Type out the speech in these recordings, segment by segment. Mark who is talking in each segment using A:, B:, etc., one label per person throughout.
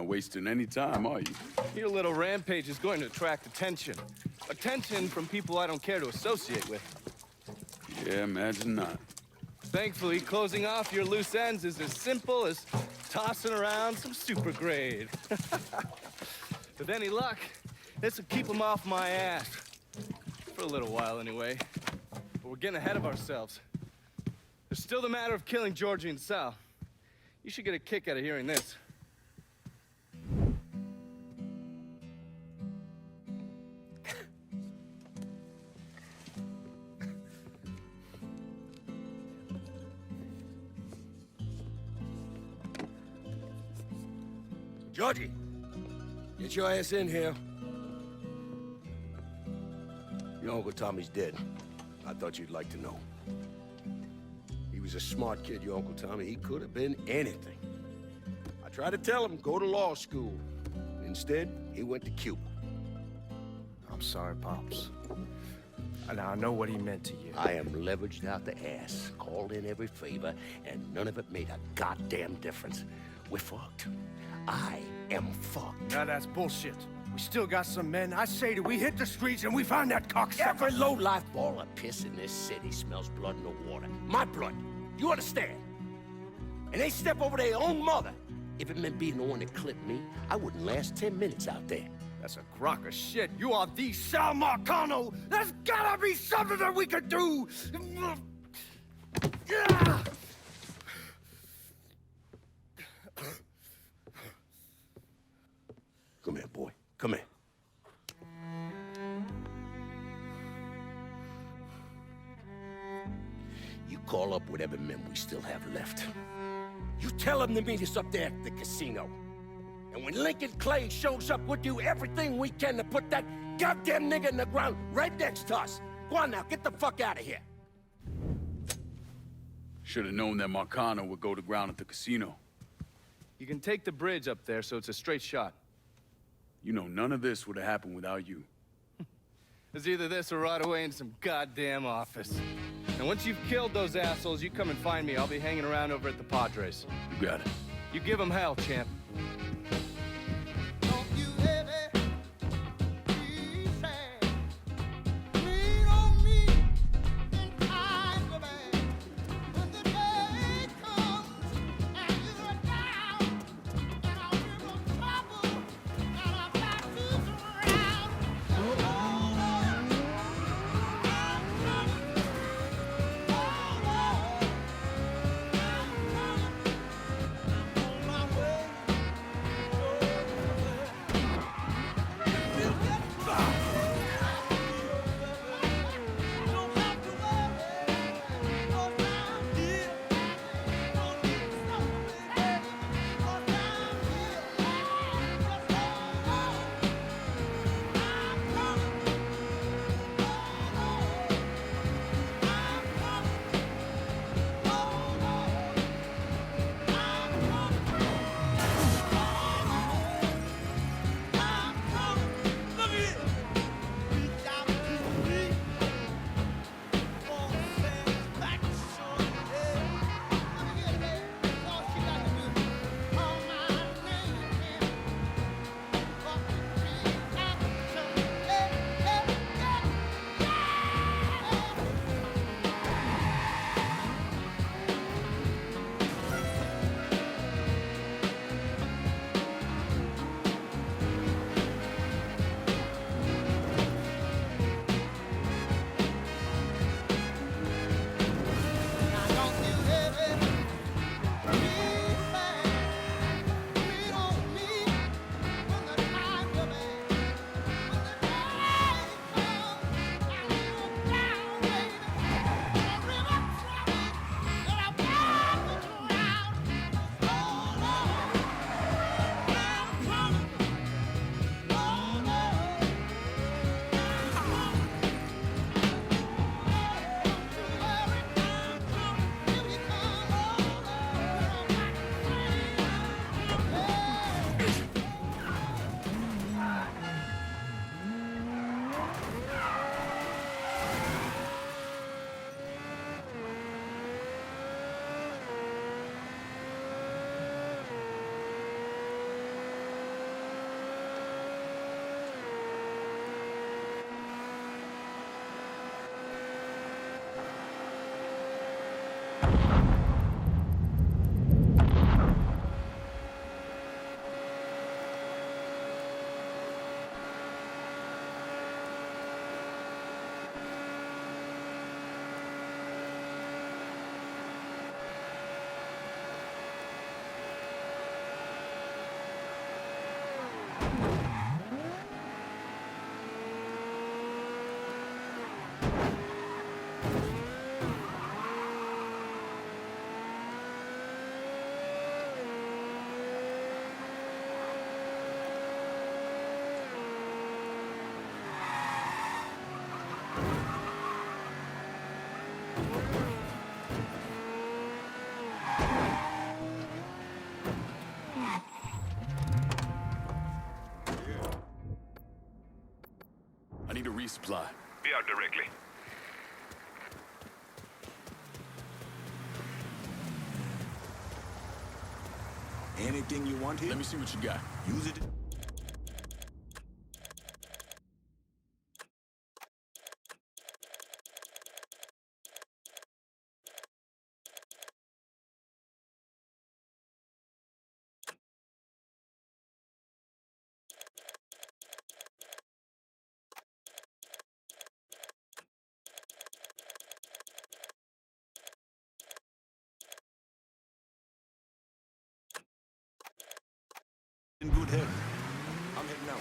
A: Not wasting any time, are you?
B: Your little rampage is going to attract attention. Attention from people I don't care to associate with.
A: Yeah, imagine not.
B: Thankfully, closing off your loose ends is as simple as tossing around some super grade. With any luck, this will keep them off my ass. For a little while, anyway. But we're getting ahead of ourselves. There's still the matter of killing Georgie and Sal. You should get a kick out of hearing this.
C: Georgie, get your ass in here. Your Uncle Tommy's dead. I thought you'd like to know. He was a smart kid, your Uncle Tommy. He could have been anything. I tried to tell him, go to law school. Instead, he went to Cuba.
D: I'm sorry, Pops. And I know what he meant to you.
C: I am leveraged out the ass, called in every favor, and none of it made a goddamn difference. We're fucked. I am fucked.
D: Now that's bullshit. We still got some men. I say that we hit the streets and we find that cocksucker.
C: Every low-life ball of piss in this city smells blood in the water. My blood. You understand? And they step over their own mother. If it meant being the one that clipped me, I wouldn't last 10 minutes out there.
D: That's a crock of shit. You are the Sal Marcano. There's gotta be something that we could do.
C: Come here, boy. Come here. You call up whatever men we still have left. You tell them to meet us up there at the casino. And when Lincoln Clay shows up, we'll do everything we can to put that goddamn nigga in the ground right next to us. Go on now, get the fuck out of here.
A: Should have known that Marcano would go to ground at the casino.
B: You can take the bridge up there, so it's a straight shot.
A: You know, none of this would have happened without you.
B: It's either this or right away in some goddamn office. And once you've killed those assholes, you come and find me. I'll be hanging around over at the Padres.
A: You got it.
B: You give them hell, champ.
A: resupply.
E: Be out directly.
F: Anything you want here?
A: Let me see what you got.
F: Use it. In good health. I'm heading out.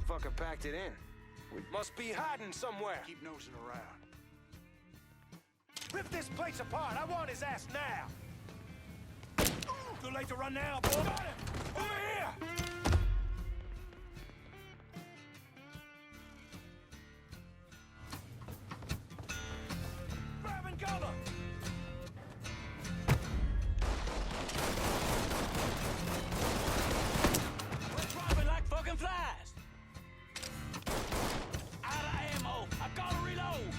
G: Fucker packed it in. We must be hiding somewhere.
F: Keep nosing around.
G: Rip this place apart. I want his ass now.
F: Too late to run now, boy.
G: Got him! Over here! Grabbing cover!
H: We're dropping like fucking flies. Out of ammo. I gotta reload.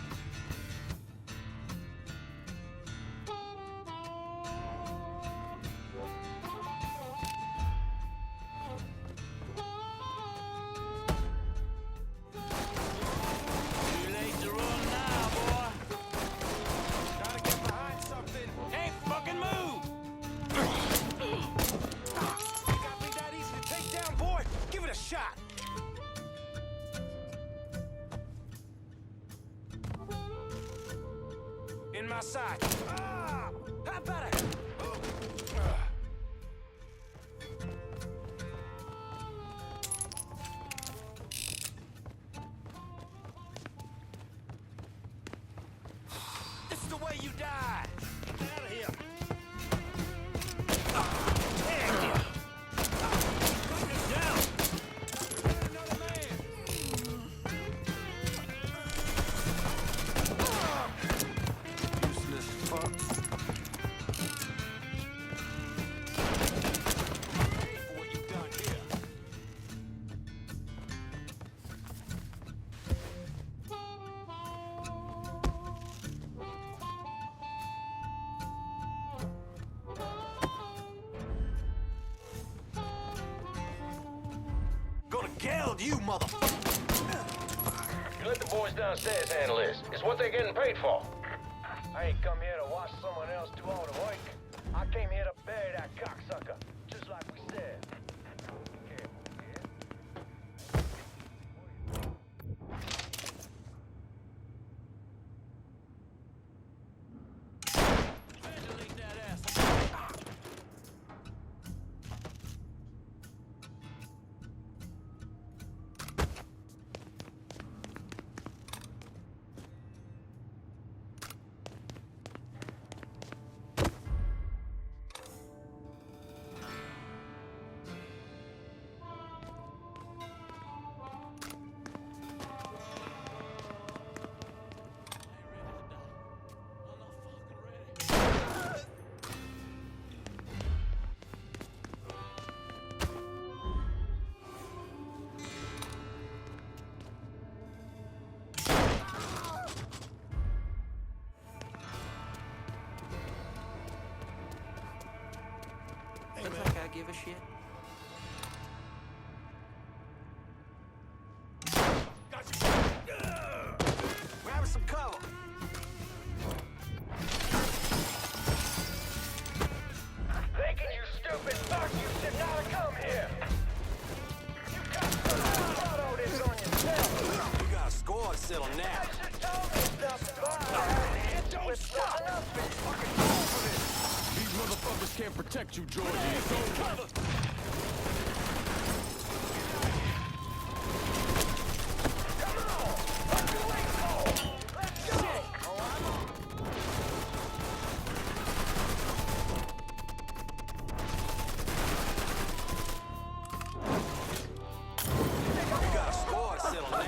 H: Too late to run now, boy.
G: Gotta get behind something.
H: Ain't fucking move.
G: You got me that easy to take down, boy? Give it a shot. In my sight. Ah! How about it? This is the way you die. Get out of here. Damn you. Cut this down. Get another man. Useless fuck. For what you've done here.
F: Gonna geld you, motherfucker.
G: You let the boys downstairs handle this. It's what they're getting paid for. I ain't come here to watch someone else do all the work. I came here to bury that cocksucker, just like we said. Careful, kid.
H: Ventilate that ass. a shit? Grab some cover.
G: Thinking you stupid fuck, you should not have come here. You got some auto this on yourself.
H: You got a score settled now.
G: You should tell me something about it. Don't stop.
A: These motherfuckers can't protect you, Georgie. It's over.
H: You got a score settled now.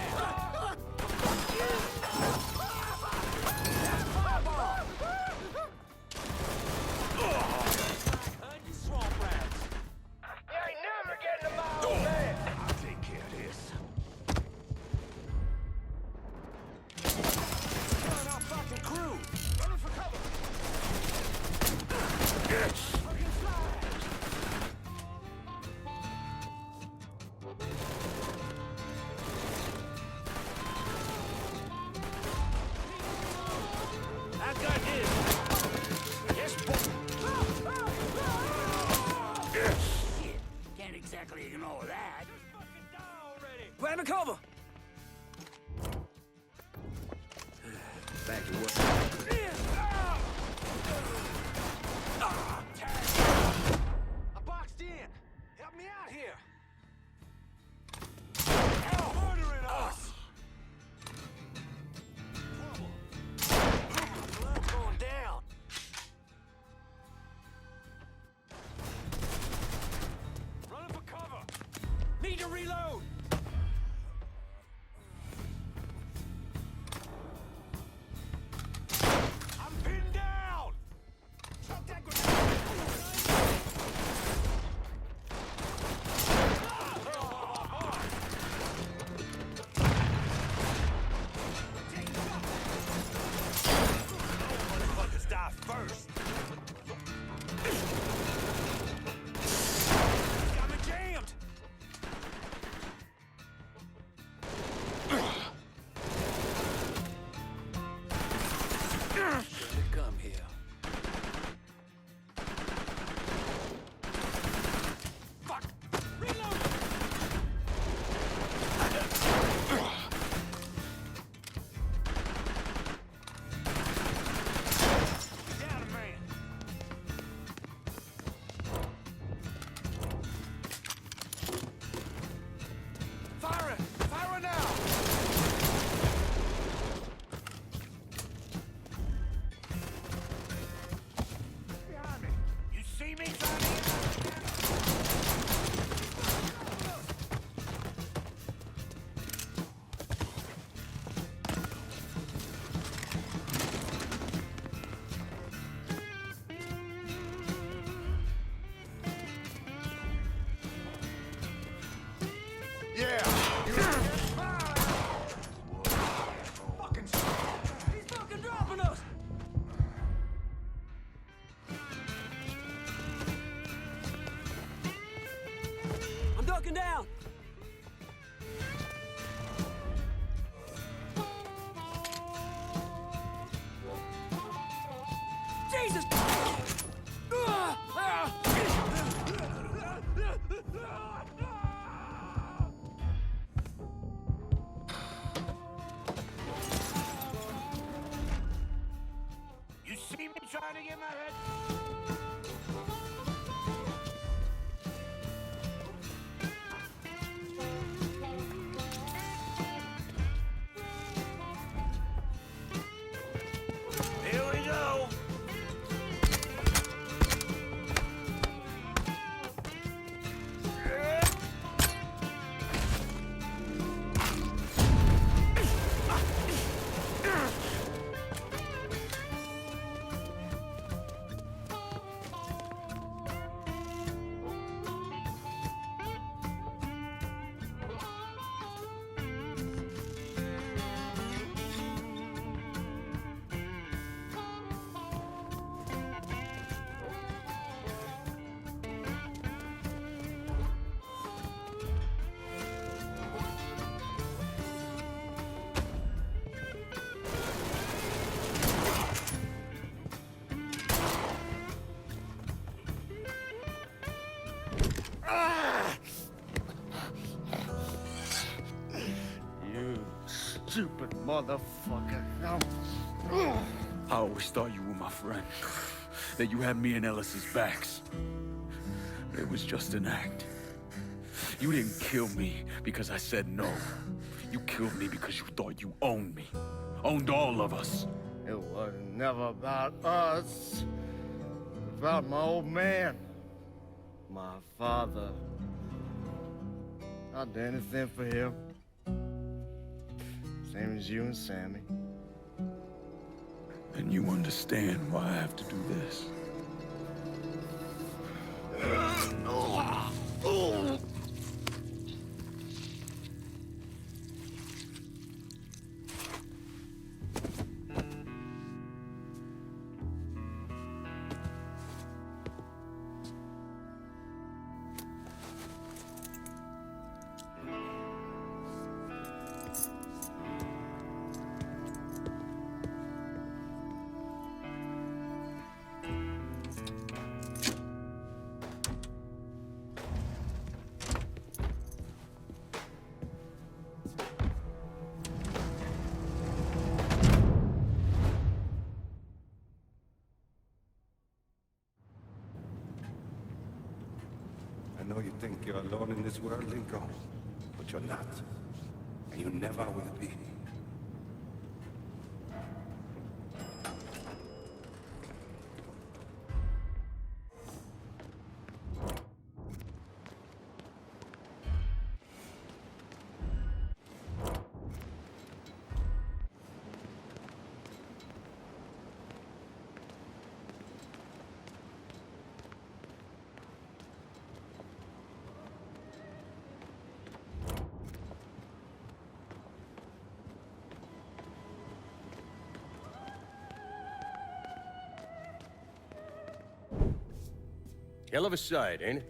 H: You swamp rats.
G: You ain't never getting a mile man.
C: I'll take care of this.
H: Killing our fucking crew.
C: Running for cover. Yes.
H: I got this.
C: Yes, boy. Yes.
H: Shit. Can't exactly ignore that. Fucking die already.
B: Grab a cover.
C: Back to work.
H: I'm boxed in. Help me out here. Hell, murdering us. Blood's going down. Running for cover. Need to reload. I'm pinned down. Chuck that motherfuckers die first. Got me jammed. Gonna come here. Fuck! Reload! Down a man. Fire it! Fire it now! Behind me. You see me trying to get
C: Yeah.
H: fucking He's fucking dropping us! I'm ducking down! Jesus!
C: You see me trying to get my head?
D: stupid motherfucker.
A: I always thought you were my friend. That you had me and Ellis's backs. It was just an act. You didn't kill me because I said no. You killed me because you thought you owned me. Owned all of us.
D: It was never about us. It was about my old man. My father. I'd do anything for him. Same as you and Sammy.
A: And you understand why I have to do this.
F: I know you think you're alone in this world, Lincoln, but you're not. And you never will be.
C: Hell of a sight, ain't it?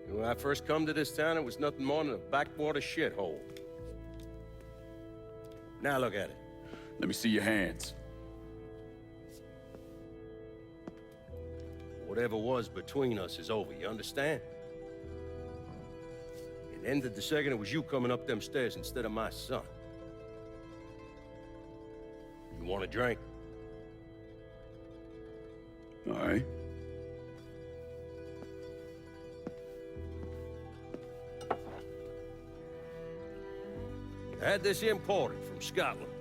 C: When I first come to this town, it was nothing more than a backwater shithole. Now look at it.
A: Let me see your hands.
C: Whatever was between us is over, you understand? It ended the second it was you coming up them stairs instead of my son. You want a drink?
A: All right.
C: I had this imported from Scotland.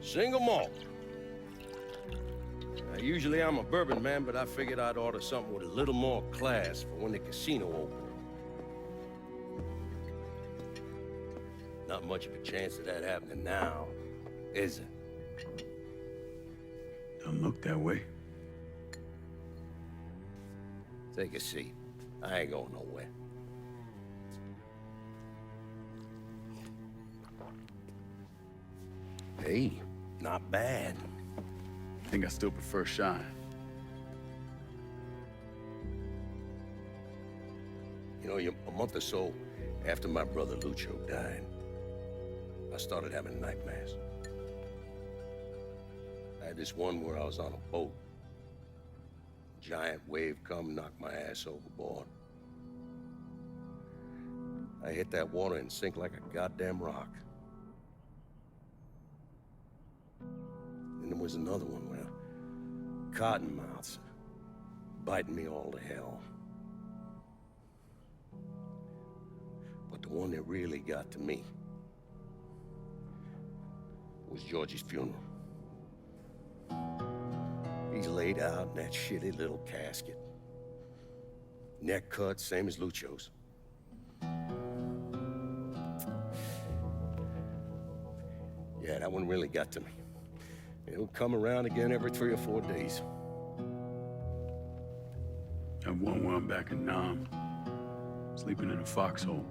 C: Single malt. Now, usually I'm a bourbon man, but I figured I'd order something with a little more class for when the casino opened. Not much of a chance of that happening now, is it?
A: Don't look that way.
C: Take a seat. I ain't going nowhere. Hey, not bad.
A: I think I still prefer Shine.
C: You know, a month or so after my brother Lucho died, I started having nightmares. I had this one where I was on a boat. Giant wave come, knocked my ass overboard. I hit that water and sink like a goddamn rock. And there was another one where cottonmouths biting me all to hell. But the one that really got to me was Georgie's funeral. He's laid out in that shitty little casket. Neck cut, same as Lucho's. Yeah, that one really got to me. It would come around again every 3 or 4 days.
A: I have one where I'm back in Nam, sleeping in a foxhole.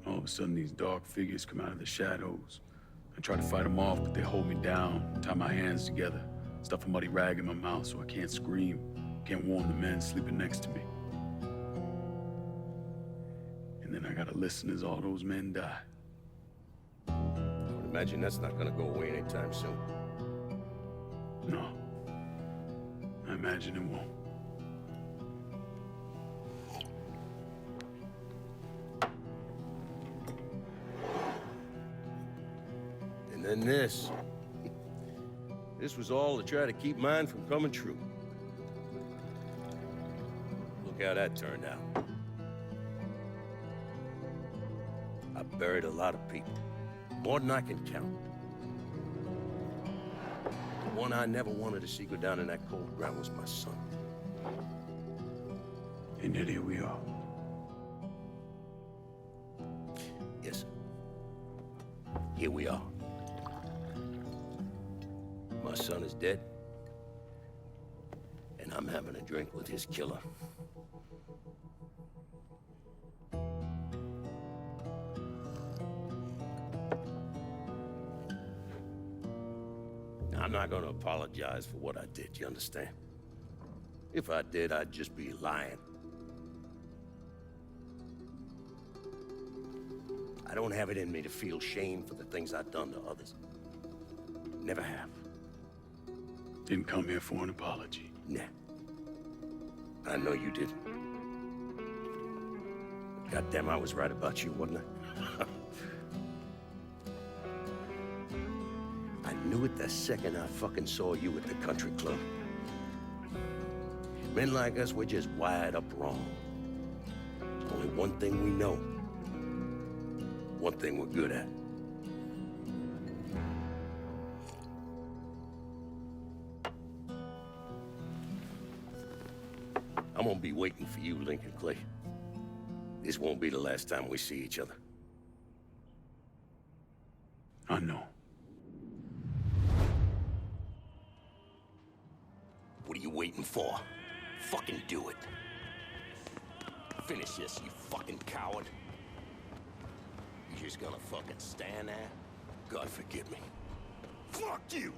A: All of a sudden, these dark figures come out of the shadows. I try to fight them off, but they hold me down, tie my hands together, stuff a muddy rag in my mouth so I can't scream, can't warn the men sleeping next to me. And then I gotta listen as all those men die.
C: I would imagine that's not gonna go away anytime soon.
A: No. I imagine it won't.
C: And this. This was all to try to keep mine from coming true. Look how that turned out. I buried a lot of people. More than I can count. The one I never wanted to see go down in that cold ground was my son.
A: And yet here we are.
C: Yes, sir. Here we are. My son is dead. And I'm having a drink with his killer. I'm not gonna apologize for what I did, you understand? If I did, I'd just be lying. I don't have it in me to feel shame for the things I've done to others. Never have.
A: Didn't come here for an apology.
C: Nah. I know you didn't. Goddamn, I was right about you, wasn't I? I knew it the second I fucking saw you at the country club. Men like us, we're just wired up wrong. There's only one thing we know. One thing we're good at. I'm gonna be waiting for you, Lincoln Clay. This won't be the last time we see each other.
A: I know.
C: What are you waiting for? Fucking do it. Finish this, you fucking coward. You just gonna fucking stand there? God forgive me. Fuck you!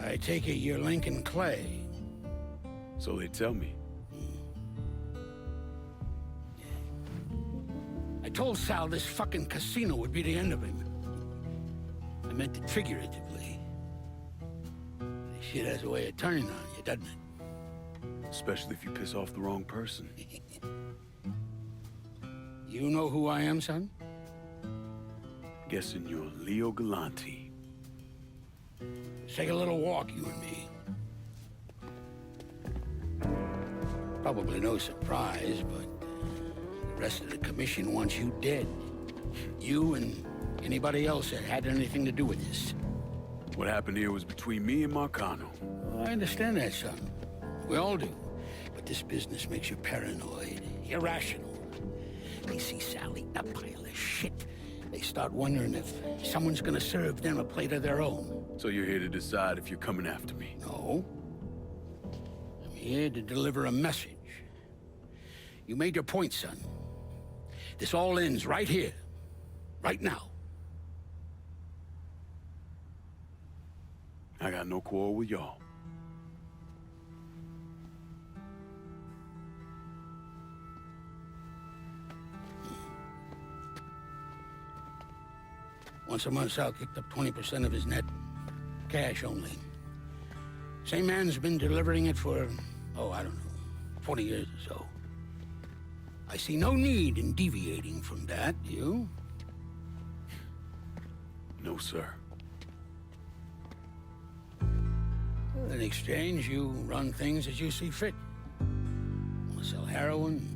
H: I take it you're Lincoln Clay.
A: So they tell me.
H: I told Sal this fucking casino would be the end of him. I meant it figuratively. This shit has a way of turning on you, doesn't it?
A: Especially if you piss off the wrong person.
H: You know who I am, son?
A: Guessing you're Leo Galante.
H: Let's take a little walk, you and me. Probably no surprise, but the rest of the commission wants you dead. You and anybody else that had anything to do with this.
A: What happened here was between me and Marcano.
H: I understand that, son. We all do. But this business makes you paranoid, irrational. They see Sally, a pile of shit. They start wondering if someone's gonna serve them a plate of their own.
A: So you're here to decide if you're coming after me?
H: No. I'm here to deliver a message. You made your point, son. This all ends right here. Right now.
A: I got no quarrel with y'all.
H: Once a month, Sal kicked up 20% of his net. Cash only. Same man's been delivering it for, I don't know, 40 years or so. I see no need in deviating from that, do you?
A: No, sir.
H: In exchange, you run things as you see fit. Want to sell heroin?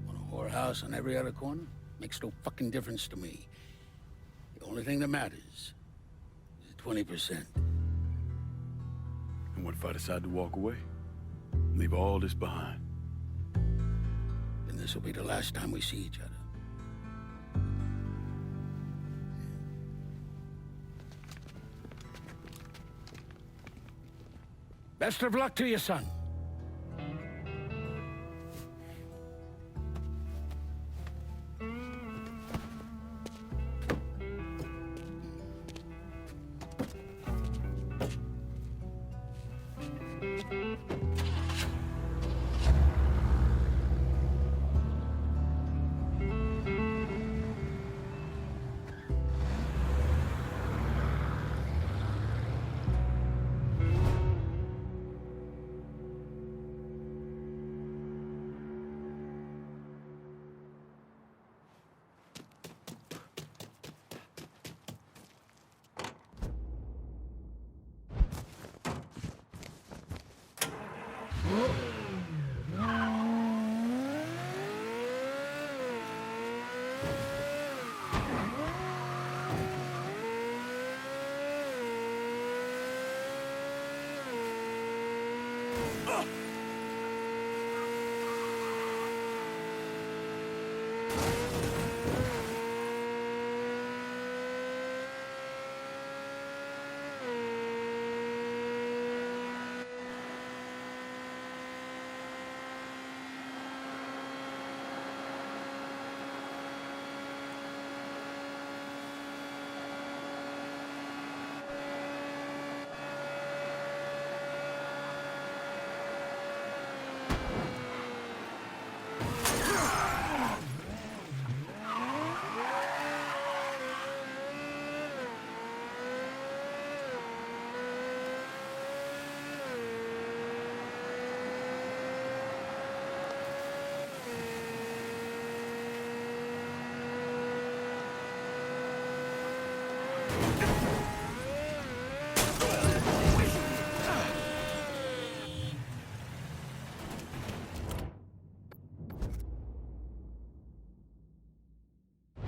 H: Want a whorehouse on every other corner? Makes no fucking difference to me. The only thing that matters is 20%.
A: And what if I decide to walk away? Leave all this behind?
H: Then this will be the last time we see each other. Best of luck to you, son.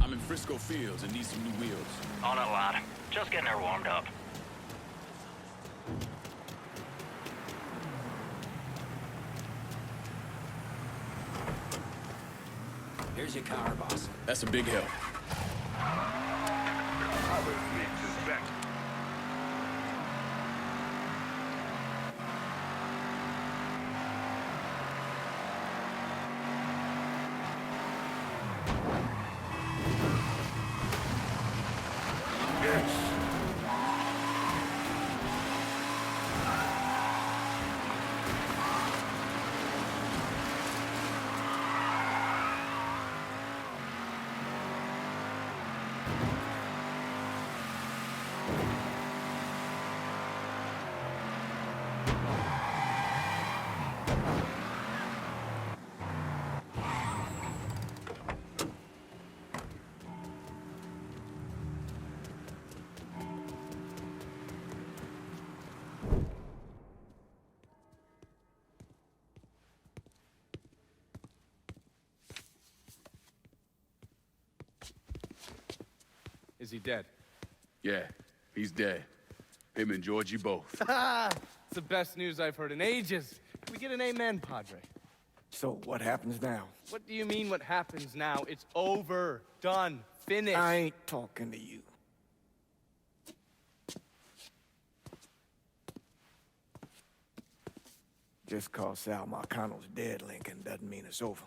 A: I'm in Frisco Fields and need some new wheels.
E: On it, lad. Just getting her warmed up.
C: Here's your car, boss.
A: That's a big help.
B: Is he dead?
A: Yeah, he's dead. Him and Georgie both.
B: It's the best news I've heard in ages. Can we get an amen, Padre?
D: So what happens now?
B: What do you mean what happens now? It's over. Done. Finished.
D: I ain't talking to you. Just cause Sal Marcano's dead, Lincoln, doesn't mean it's over.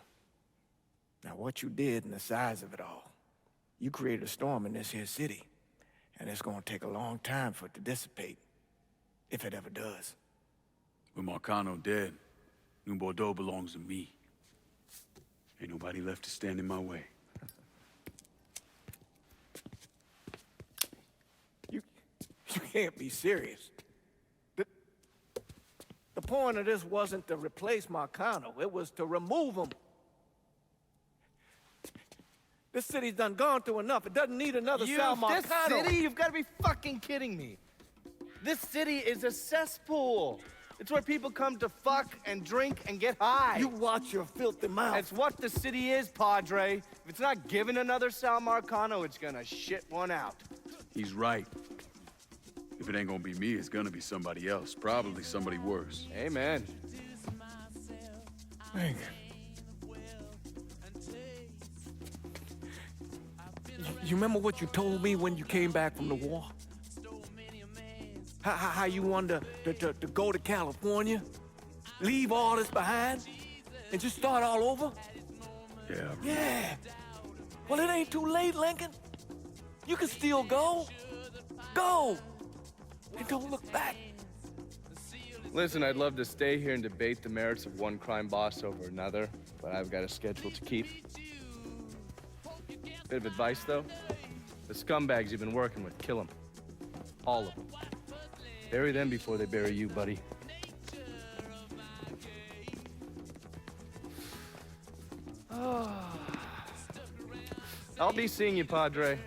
D: Now, what you did and the size of it all, you created a storm in this here city, and it's gonna take a long time for it to dissipate, if it ever does.
A: With Marcano dead, New Bordeaux belongs to me. Ain't nobody left to stand in my way.
D: You can't be serious. The point of this wasn't to replace Marcano, it was to remove him. This city's done gone through enough. It doesn't need another Sal Marcano.
B: This city? You've got to be fucking kidding me. This city is a cesspool. It's where people come to fuck and drink and get high.
D: You watch your filthy mouth.
B: It's what the city is, Padre. If it's not giving another Sal Marcano, it's gonna shit one out.
A: He's right. If it ain't gonna be me, it's gonna be somebody else. Probably somebody worse.
B: Amen.
D: Lincoln. You remember what you told me when you came back from the war? How you wanted to go to California, leave all this behind, and just start all over?
A: Yeah.
D: Yeah. Well, it ain't too late, Lincoln. You can still go. Go. And don't look back.
B: Listen, I'd love to stay here and debate the merits of one crime boss over another, but I've got a schedule to keep. Bit of advice, though. The scumbags you've been working with, kill them. All of them. Bury them before they bury you, buddy. I'll be seeing you, Padre.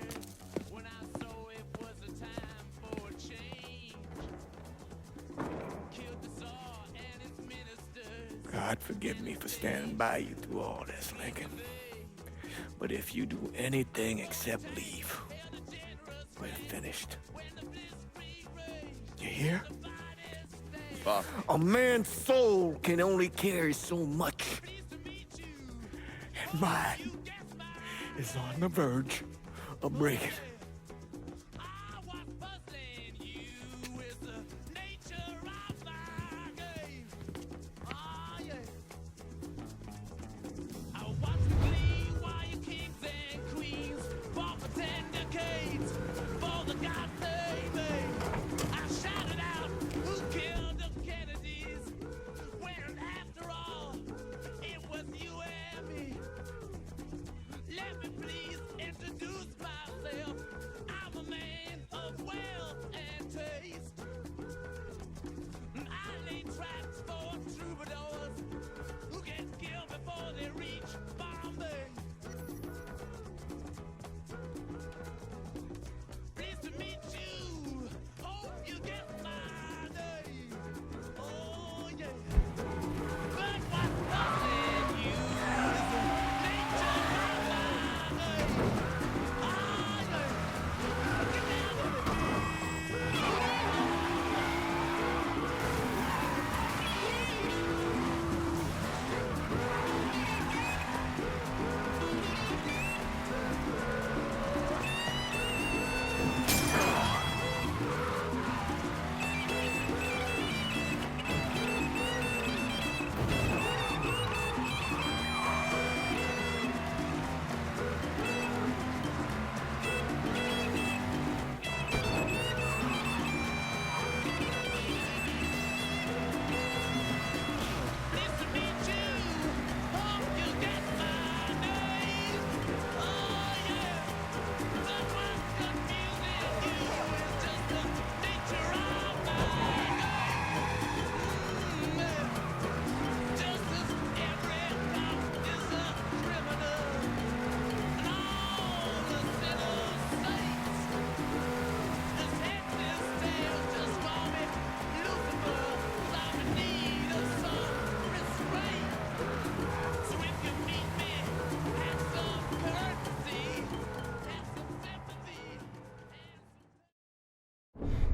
D: God forgive me for standing by you through all this, Lincoln. But if you do anything except leave, we're finished. You hear?
A: Pop.
D: A man's soul can only carry so much. And mine is on the verge of breaking.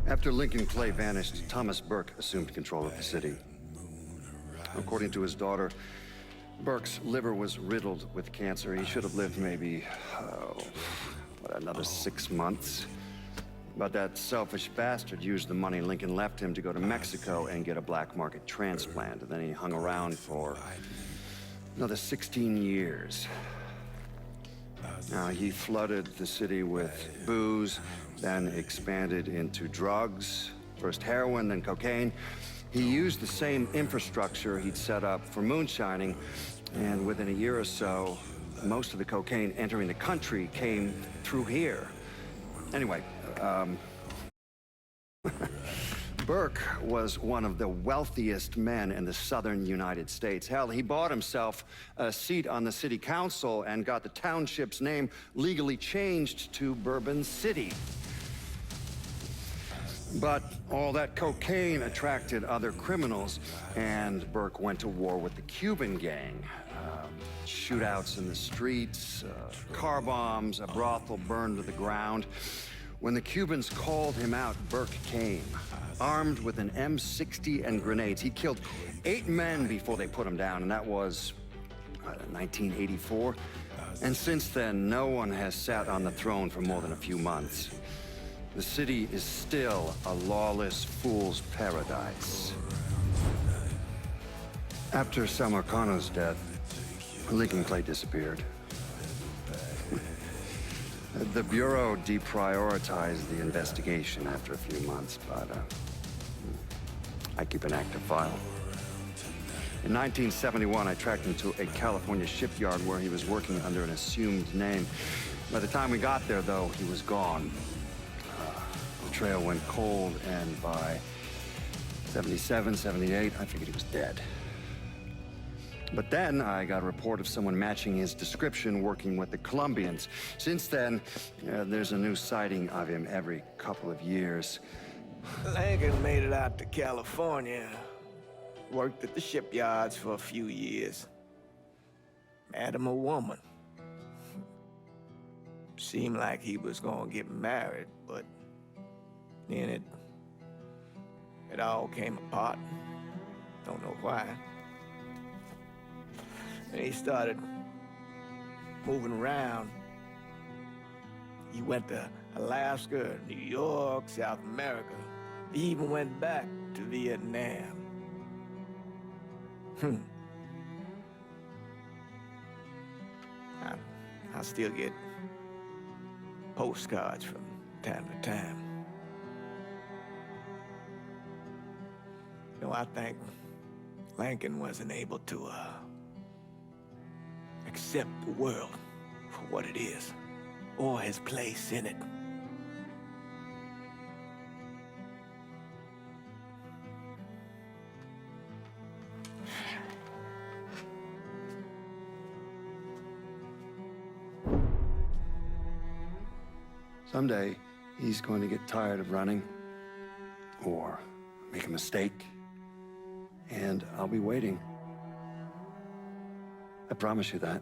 I: After Lincoln Clay vanished, Thomas Burke assumed control of the city. According to his daughter, Burke's liver was riddled with cancer. He should have lived maybe, another 6 months. But that selfish bastard used the money Lincoln left him to go to Mexico and get a black market transplant. And then he hung around for another 16 years. Now, he flooded the city with booze, then expanded into drugs, first heroin, then cocaine. He used the same infrastructure he'd set up for moonshining, and within a year or so, most of the cocaine entering the country came through here. Anyway, Burke was one of the wealthiest men in the southern United States. Hell, he bought himself a seat on the city council and got the township's name legally changed to Bourbon City. But all that cocaine attracted other criminals, and Burke went to war with the Cuban gang. Shootouts in the streets, car bombs, a brothel burned to the ground. When the Cubans called him out, Burke came, armed with an M60 and grenades. He killed 8 men before they put him down, and that was 1984. And since then, no one has sat on the throne for more than a few months. The city is still a lawless fool's paradise. After Sal Marcano's death, Lincoln Clay disappeared. The Bureau deprioritized the investigation after a few months, but I keep an active file. In 1971, I tracked him to a California shipyard where he was working under an assumed name. By the time we got there, though, he was gone. The trail went cold, and by 77, 78, I figured he was dead. But then I got a report of someone matching his description working with the Colombians. Since then, there's a new sighting of him every couple of years.
D: Lincoln made it out to California. Worked at the shipyards for a few years. Met him a woman. Seemed like he was gonna get married, but then it all came apart. Don't know why. And he started moving around. He went to Alaska, New York, South America. He even went back to Vietnam. I still get postcards from time to time. You know, I think Lincoln wasn't able to, accept the world for what it is, or his place in it.
I: Someday, he's going to get tired of running, or make a mistake, and I'll be waiting. I promise you that.